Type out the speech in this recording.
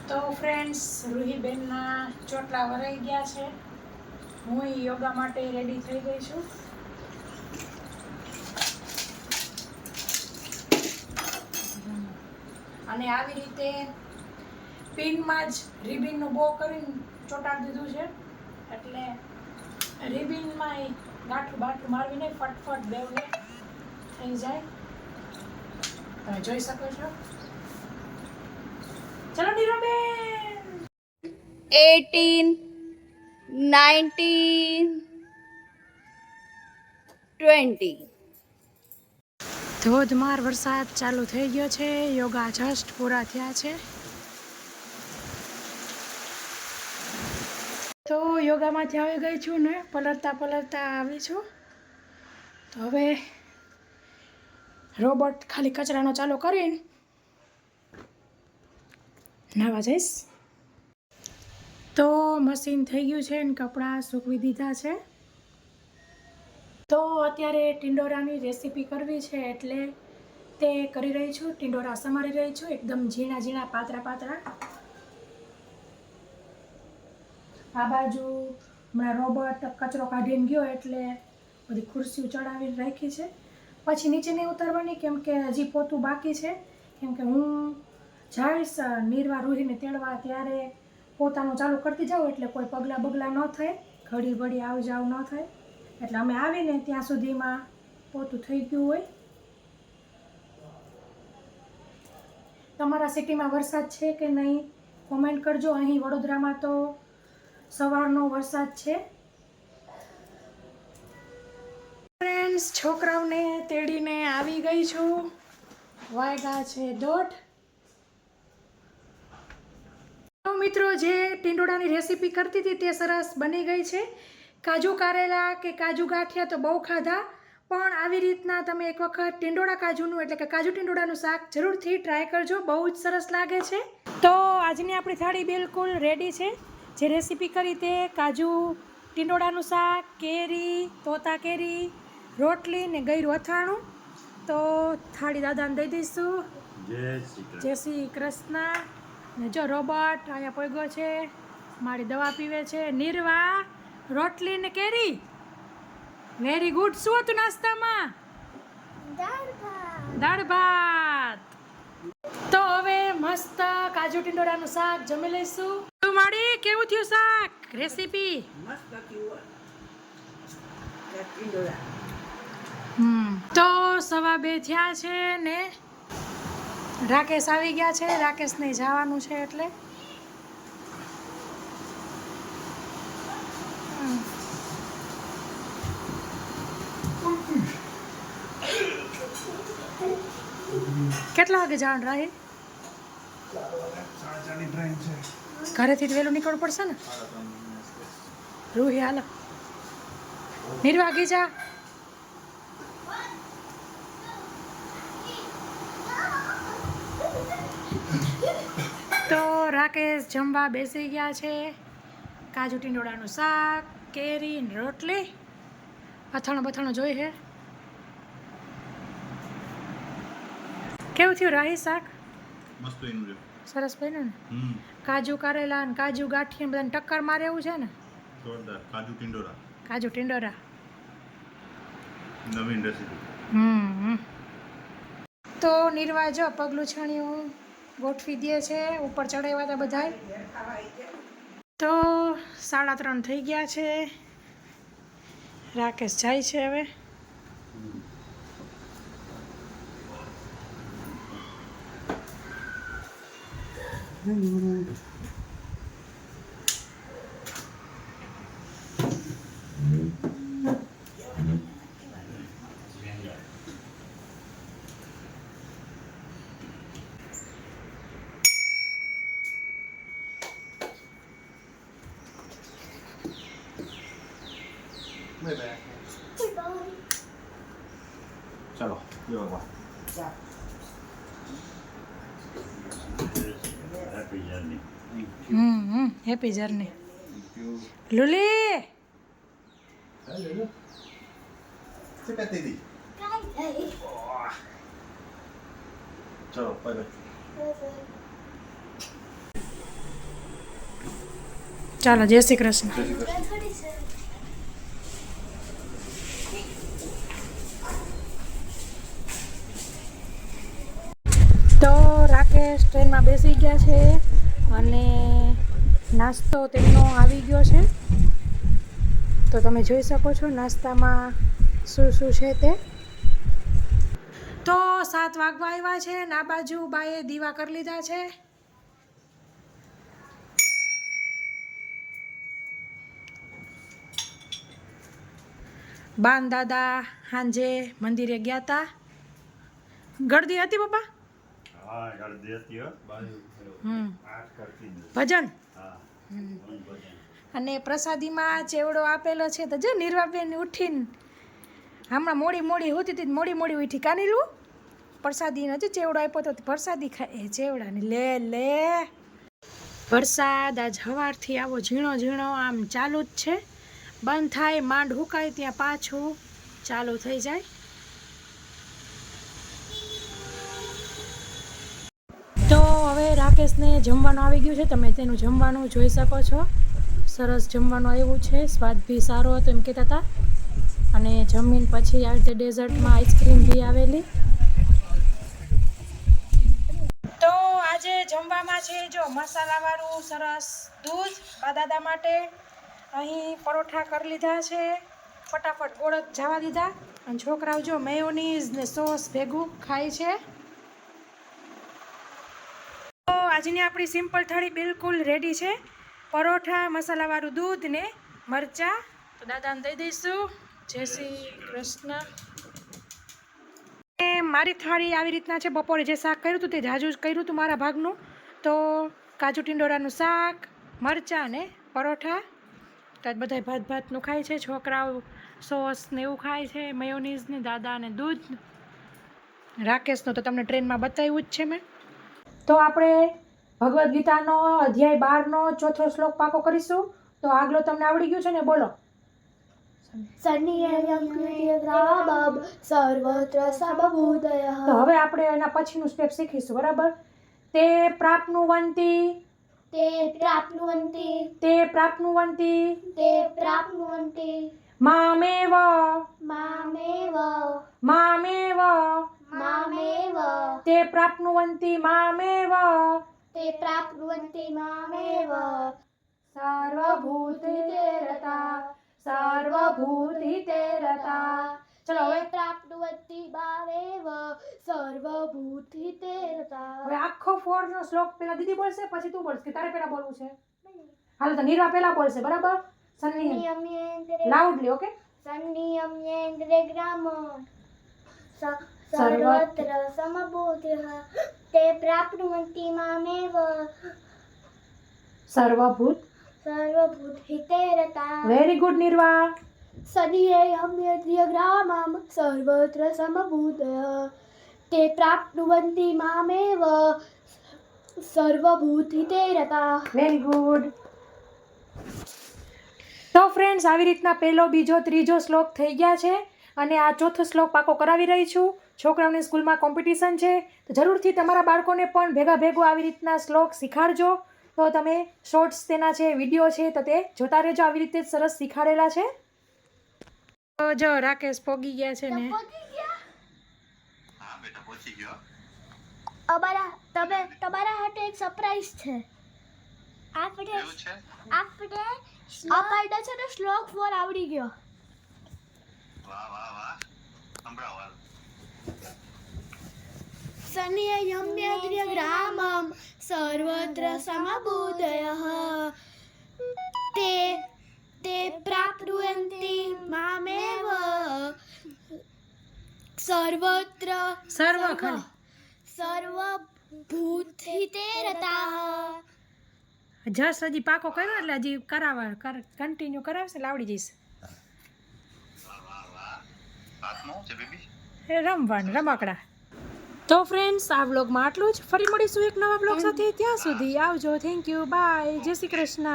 તો ફ્રેન્ડ્સ, રૂહીબેનના ચોટલા વરાઈ ગયા છે. હું યોગા માટે રેડી થઈ ગઈ છું. અને આવી રીતે પિનમાં જ રિબિનનું બો કરીને ચોંટાડી દીધું છે, એટલે રિબિનમાં ગાંઠું બાઠું મારવીને ફટફટ બેવને થઈ જાય. તમે જોઈ શકો છો. ચલો નીરોબેન. 18, 19, 20. ધોધમાર વરસાદ ચાલુ થઈ ગયો છે. યોગા જસ્ટ પૂરા થયા છે. તો યોગામાંથી આવી ગઈ છું ને પલળતા આવી છું. તો હવે રોબોટ ખાલી કચરાનો ચાલુ કરીને નાવા જઈશ. તો મશીન થઈ ગયું છે ને કપડાં સૂકવી દીધા છે. તો અત્યારે ટિંડોરાની રેસીપી કરવી છે એટલે તે કરી રહી છું. ટિંડોરા સમારી રહી છું, એકદમ ઝીણા ઝીણા પાતળા. આ બાજુ હમણાં રોબોટ કચરો કાઢીને ગયો એટલે બધી ખુરશીઓ ચડાવીને રાખી છે. પછી નીચે નહીં ઉતારવાની કેમ કે હજી પોતું બાકી છે. કેમ કે હું જઈશ નીરવા રૂહીને તેડવા ત્યારે પોતાનું ચાલુ કરતી જાઉં એટલે કોઈ પગલા ન થાય, ઘડી આવ જાવ ન થાય. એટલે અમે આવીને ત્યાં સુધીમાં પોતું થઈ ગયું હોય. તમારા સિટીમાં વરસાદ છે કે નહીં કોમેન્ટ કરજો. અહીં વડોદરામાં તો સવારનો વરસાદ છે. ફ્રેન્ડ્સ, છોકરાઓને તેડીને આવી ગઈ છું. વાગ્યા છે 1:30. તો મિત્રો, જે ટિંડોળાની રેસીપી કરતી હતી તે સરસ બની ગઈ છે. કાજુ કારેલા કે કાજુ ગાંઠિયા તો બહુ ખાધા, પણ આવી રીતના તમે એક વખત ટિંડોળા કાજુનું એટલે કે કાજુ ટિંડોળાનું શાક જરૂરથી ટ્રાય કરજો. બહુ જ સરસ લાગે છે. તો આજની આપણી થાળી બિલકુલ રેડી છે. જે રેસીપી કરી તે કાજુ ટિંડોળાનું શાક, કેરી, તોતા કેરી, રોટલી ને ગળ્યું અથાણું. તો થાળી દાદાને દઈ દઈશું. જય શ્રી કૃષ્ણ. ને જો રોબોટ અહીંયા પોગ્યો છે, મારી દવા પીવે છે. નીરવા, રોટલી ને કેરી. Very good. શું હતું નાસ્તામાં? દાળ ભાત. તો હવે મસ્ત કાજુ ટિંડોળાનું શાક જમી લઈશું. તું માડી કેવું થયું શાક? રેસીપી તો 2:15 થયા છે ને રાકેશ આવી ગયા છે. રાકેશને જવાનું છે એટલે કેટલા વાગે જવાનું રાહી? ઘરેથી વહેલું નીકળવું પડશે ને. રૂહી હાલો. નિર્વાગી જા. તો રાકેશ જમવા બેસી ગયા છે. કાજુ ટિંડોળાનું શાક, કેરી ને રોટલી. અથાણું જોઈ હે. કેવું થયું રાહી શાક? મસ્ત બન્યું છે. સરસ બન્યું ને. કાજુ કારેલા ને કાજુ ગાંઠિયા બધાને ટક્કર મારે એવું છે ને. જોરદાર. કાજુ ટિંડોરા નવીન રેસીપી. તો નિર્વા જો પગલું છાણિયું ગોઠવી દે છે. ઉપર ચડાવ્યા હતા બધાય. તો 3:30 થઈ ગયા છે. રાકેશ જાય છે હવે. ચાલો યોગા. Happy journey. લુલી ચલો બાય. ચાલો, જય શ્રી કૃષ્ણ. તો રાકેશ ટ્રેનમાં બેસી ગયા છે અને નાસ્તો તેમનો આવી ગયો છે. તો તમે જોઈ શકો છો નાસ્તામાં શું શું છે તે. તો 7 વાગવા આવ્યા છે ને આ બાજુ બાએ દીવા કરી લીધા છે. બાન દાદા સાંજે મંદિરે ગયા હતા. ગળદી હતી પપ્પા? હા ગળદી હતી હો. ભજન. અને પ્રસાદીમાં ચેવડો આપેલો છે. તો જો નિર્વાબેન ઉઠીને હમણાં મોડી હોતી હતી, મોડી ઉઠી કાનીલું પ્રસાદીનો જો ચેવડો આપ્યો તો પ્રસાદી ખાય ચેવડાની લે. વરસાદ આજ સવારથી આવો ઝીણો આમ ચાલુ જ છે. બંધ થાય માંડ હુકાય ત્યાં પાછું ચાલુ થઈ જાય. તો હવે રાકેશને જમવાનું આવી ગયું છે. તમે તેનું જમવાનું જોઈ શકો છો. સરસ જમવાનું આવ્યું છે. સ્વાદ બી સારો હતો એમ કહેતા હતા. અને જમીન પછી આવી રીતે ડેઝર્ટમાં આઈસ્ક્રીમ બી આવેલી. તો આજે જમવામાં છે જો મસાલાવાળું સરસ દૂધ દાદા માટે. અહીં પરોઠા કરી લીધા છે. ફટાફટ ગોળ જવા દીધા. અને છોકરાઓ જો મેયોનીઝ ને સોસ ભેગું ખાય છે. તો આજની આપણી સિમ્પલ થાળી બિલકુલ રેડી છે. પરોઠા, મસાલાવાળું દૂધ ને મરચાં. તો દાદાને દઈ દઈશું. જય શ્રી કૃષ્ણ. મારી થાળી આવી રીતના છે. બપોરે જે શાક કર્યું હતું તે જાજુ જ કર્યું હતું મારા ભાગનું. તો કાજુ ટિંડોરાનું શાક, મરચાં ને પરોઠા. તો આજ બધા ભાતનું ખાય છે. છોકરાઓ સોસ ને એવું ખાય છે, મેયોનીઝ ને, દાદા ને દૂધ. રાકેશનો તો તમને ટ્રેનમાં બતાવ્યું જ છે મેં. તો આપણે ભગવદ્ ગીતાનો અધ્યાય 12નો 4થો શ્લોક પાકો કરીશું. તો આગલો તમને આવડી ગયું છે ને? બોલો. સર્વત્ર સમભૂતયઃ. તો હવે આપણે એના પછીનું સ્ટેપ શીખીશું, બરાબર? તે પ્રાપ્નુવંતી મામેવ તે પ્રાપ્નુવંતી મામેવ સર્વભૂતિતે રતા. ચલો હવે હવે આખો 4 નો શ્લોક પેલા દીદી બોલશે, પછી તું બોલશે. તારે પેલા બોલવું છે? હાલો તો નીરવા પેલા બોલશે, બરાબર? Loudly, okay? સર્વત્ર સમભૂતયઃ તે પ્રાપ્નુવન્તિ મામેવ સર્વભૂતહિતે રતા. Very good નિર્વા. સનિયમ્યગ્રામં સર્વત્ર સમભૂતયઃ તે પ્રાપ્નુવન્તિ મામેવ સર્વભૂતહિતે રતા. Very good. તો ફ્રેન્ડ્સ, આવી રીતના પહેલો, બીજો, ત્રીજો શ્લોક થઈ ગયા છે. અને આ 4થો શ્લોક પાકો કરાવી રહી છું. છોકરાઓની સ્કૂલમાં કોમ્પિટિશન છે, તો જરૂરથી તમારા બાળકોને પણ ભેગો આવી રીતના શ્લોક શીખાડજો. તો તમે શોર્ટ્સ તેના છે, વિડીયો છે, તો તે જોતા રહેજો. આવી રીતે સરસ શીખાડેલા છે. તો જો રાકેશ પોગી ગયા છે ને. હા બેટા પહોંચી ગયો. તમારા હાટે એક સરપ્રાઈઝ છે. આપણે એવું છે? આપણને છે ને શ્લોક 4 આવડી ગયો. વાહ સંભળાવો. સનિયમ્યગ્રામં સર્વત્ર સમભૂતયઃ તે પ્રાપ્નુવન્તિ મામેવ સર્વત્ર સર્વભૂતહિતે રતા. જસ હજી પાકો કર્યો એટલે હજી કન્ટિન્યુ કરાવશે એટલે આવડી જઈશ. હાથમાં છે બેબી? રમવાનું રમકડા. તો ફ્રેન્ડ્સ, આ વ્લોગમાં આટલું જ. ફરી મળીશું એક નવા વ્લોગ સાથે. ત્યાં સુધી આવજો. Thank you. બાય. જય શ્રી કૃષ્ણ.